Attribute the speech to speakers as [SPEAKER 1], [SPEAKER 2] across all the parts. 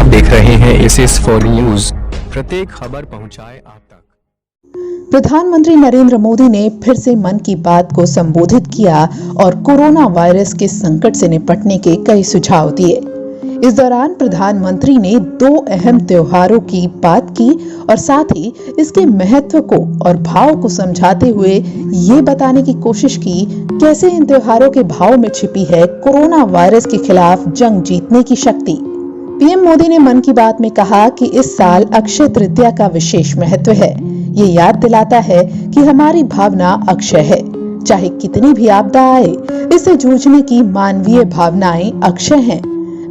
[SPEAKER 1] आप देख रहे हैं एसएस फॉर न्यूज। प्रत्येक खबर पहुंचाए आप तक।
[SPEAKER 2] प्रधानमंत्री नरेंद्र मोदी ने फिर से मन की बात को संबोधित किया और कोरोना वायरस के संकट से निपटने के कई सुझाव दिए। इस दौरान प्रधानमंत्री ने 2 अहम त्योहारों की बात की और साथ ही इसके महत्व को और भाव को समझाते हुए ये बताने की कोशिश की कैसे इन त्योहारों के भाव में छिपी है कोरोना वायरस के खिलाफ जंग जीतने की शक्ति। पीएम मोदी ने मन की बात में कहा कि इस साल अक्षय तृतीया का विशेष महत्व है। ये याद दिलाता है कि हमारी भावना अक्षय है। चाहे कितनी भी आपदा आए, इससे जूझने की मानवीय भावनाएं अक्षय हैं।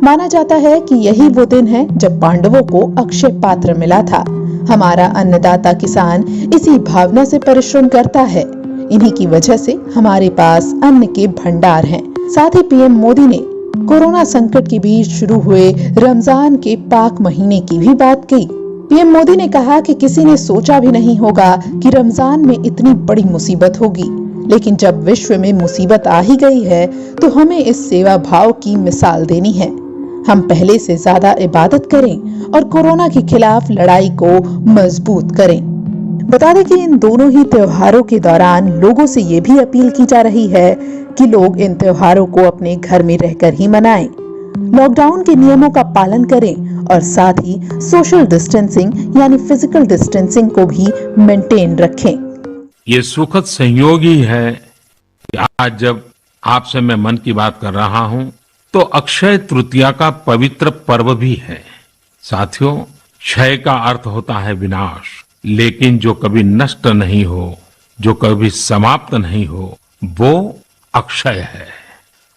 [SPEAKER 2] माना जाता है कि यही वो दिन है जब पांडवों को अक्षय पात्र मिला था। हमारा अन्नदाता किसान इसी भावना से परिश्रम करता है। इन्हीं की वजह से हमारे पास अन्न के भंडार हैं। साथ ही पीएम मोदी ने कोरोना संकट के बीच शुरू हुए रमजान के पाक महीने की भी बात कही। पीएम मोदी ने कहा कि किसी ने सोचा भी नहीं होगा कि रमजान में इतनी बड़ी मुसीबत होगी, लेकिन जब विश्व में मुसीबत आ ही गई है तो हमें इस सेवा भाव की मिसाल देनी है। हम पहले से ज्यादा इबादत करें और कोरोना के खिलाफ लड़ाई को मजबूत करें। बता दें कि इन दोनों ही त्योहारों के दौरान लोगों से ये भी अपील की जा रही है कि लोग इन त्योहारों को अपने घर में रहकर ही मनाएं, लॉकडाउन के नियमों का पालन करें और साथ ही सोशल डिस्टेंसिंग यानी फिजिकल डिस्टेंसिंग को भी मेंटेन रखें।
[SPEAKER 3] ये सुखद संयोग ही है कि आज जब आपसे मैं मन की बात कर रहा हूं तो अक्षय तृतीया का पवित्र पर्व भी है। साथियों, क्षय का अर्थ होता है विनाश, लेकिन जो कभी नष्ट नहीं हो, जो कभी समाप्त नहीं हो, वो अक्षय है।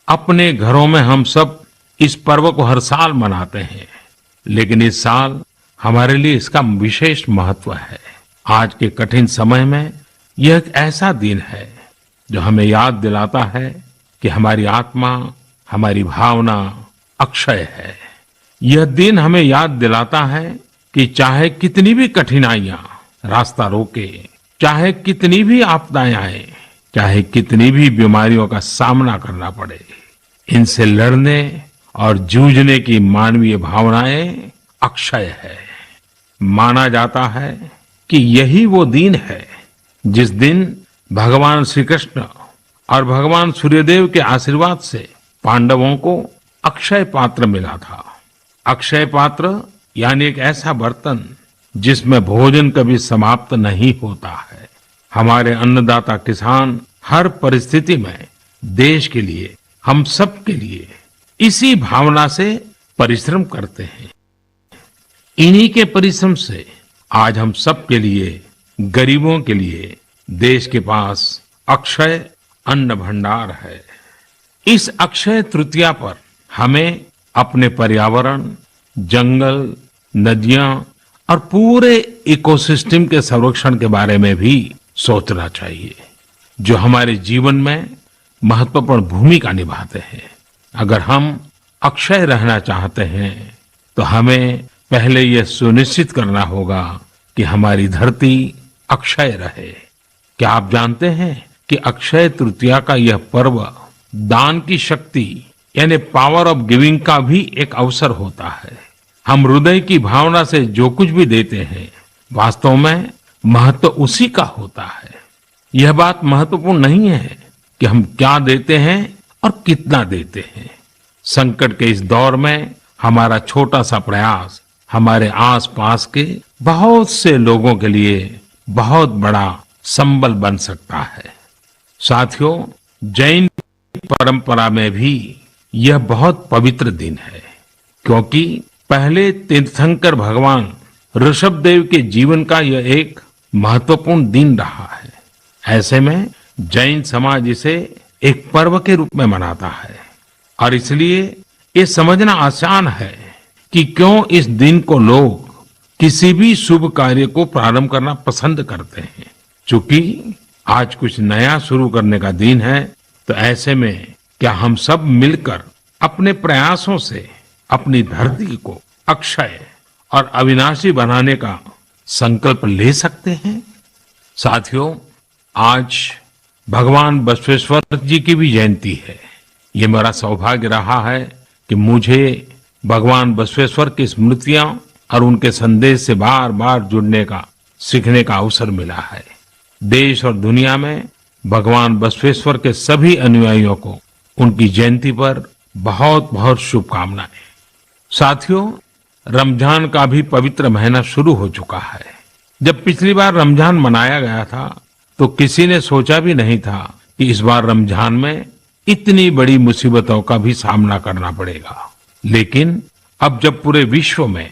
[SPEAKER 3] अपने घरों में हम सब इस पर्व को हर साल मनाते हैं, लेकिन इस साल हमारे लिए इसका विशेष महत्व है। आज के कठिन समय में यह एक ऐसा दिन है जो हमें याद दिलाता है कि हमारी आत्मा, हमारी भावना अक्षय है। यह दिन हमें याद दिलाता है कि चाहे कितनी भी कठिनाइयां रास्ता रोके, चाहे कितनी भी आपदाएं आए, चाहे कितनी भी बीमारियों का सामना करना पड़े, इनसे लड़ने और जूझने की मानवीय भावनाएं अक्षय है। माना जाता है कि यही वो दिन है जिस दिन भगवान श्री कृष्ण और भगवान सूर्यदेव के आशीर्वाद से पांडवों को अक्षय पात्र मिला था। अक्षय पात्र यानी एक ऐसा बर्तन जिसमें भोजन कभी समाप्त नहीं होता है। हमारे अन्नदाता किसान हर परिस्थिति में देश के लिए, हम सब के लिए इसी भावना से परिश्रम करते हैं। इन्हीं के परिश्रम से आज हम सब के लिए, गरीबों के लिए देश के पास अक्षय अन्न भंडार है। इस अक्षय तृतीया पर हमें अपने पर्यावरण, जंगल, नदियां और पूरे इकोसिस्टम के संरक्षण के बारे में भी सोचना चाहिए, जो हमारे जीवन में महत्वपूर्ण भूमिका निभाते हैं। अगर हम अक्षय रहना चाहते हैं तो हमें पहले यह सुनिश्चित करना होगा कि हमारी धरती अक्षय रहे। क्या आप जानते हैं कि अक्षय तृतीया का यह पर्व दान की शक्ति यानी पावर ऑफ गिविंग का भी एक अवसर होता है। हम हृदय की भावना से जो कुछ भी देते हैं, वास्तव में महत्व उसी का होता है। यह बात महत्वपूर्ण नहीं है कि हम क्या देते हैं और कितना देते हैं। संकट के इस दौर में हमारा छोटा सा प्रयास हमारे आसपास के बहुत से लोगों के लिए बहुत बड़ा संबल बन सकता है। साथियों, जैन परंपरा में भी यह बहुत पवित्र दिन है, क्योंकि पहले तीर्थंकर भगवान ऋषभदेव के जीवन का यह एक महत्वपूर्ण दिन रहा है। ऐसे में जैन समाज इसे एक पर्व के रूप में मनाता है और इसलिए ये समझना आसान है कि क्यों इस दिन को लोग किसी भी शुभ कार्य को प्रारंभ करना पसंद करते हैं। चूंकि आज कुछ नया शुरू करने का दिन है, तो ऐसे में क्या हम सब मिलकर अपने प्रयासों से अपनी धरती को अक्षय और अविनाशी बनाने का संकल्प ले सकते हैं? साथियों, आज भगवान बसवेश्वर जी की भी जयंती है। ये मेरा सौभाग्य रहा है कि मुझे भगवान बसवेश्वर की स्मृतियां और उनके संदेश से बार बार जुड़ने का, सीखने का अवसर मिला है। देश और दुनिया में भगवान बसवेश्वर के सभी अनुयायियों को उनकी जयंती पर बहुत बहुत शुभकामनाएं। साथियों, रमजान का भी पवित्र महीना शुरू हो चुका है। जब पिछली बार रमजान मनाया गया था तो किसी ने सोचा भी नहीं था कि इस बार रमजान में इतनी बड़ी मुसीबतों का भी सामना करना पड़ेगा। लेकिन अब जब पूरे विश्व में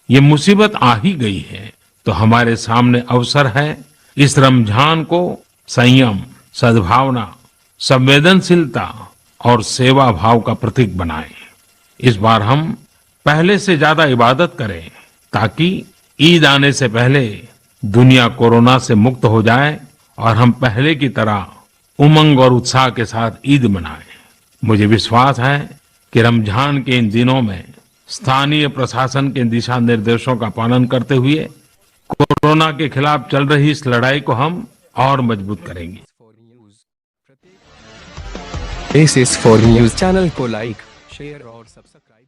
[SPEAKER 3] ये मुसीबत आ ही गई है तो हमारे सामने अवसर है इस रमजान को संयम, सद्भावना, संवेदनशीलता और सेवा भाव का प्रतीक बनाएं। इस बार हम पहले से ज्यादा इबादत करें ताकि ईद आने से पहले दुनिया कोरोना से मुक्त हो जाए और हम पहले की तरह उमंग और उत्साह के साथ ईद मनाएं। मुझे विश्वास है कि रमजान के इन दिनों में स्थानीय प्रशासन के दिशा निर्देशों का पालन करते हुए कोरोना के खिलाफ चल रही इस लड़ाई को हम और मजबूत करेंगे।
[SPEAKER 1] एस फॉर न्यूज चैनल को लाइक, शेयर और सब्सक्राइब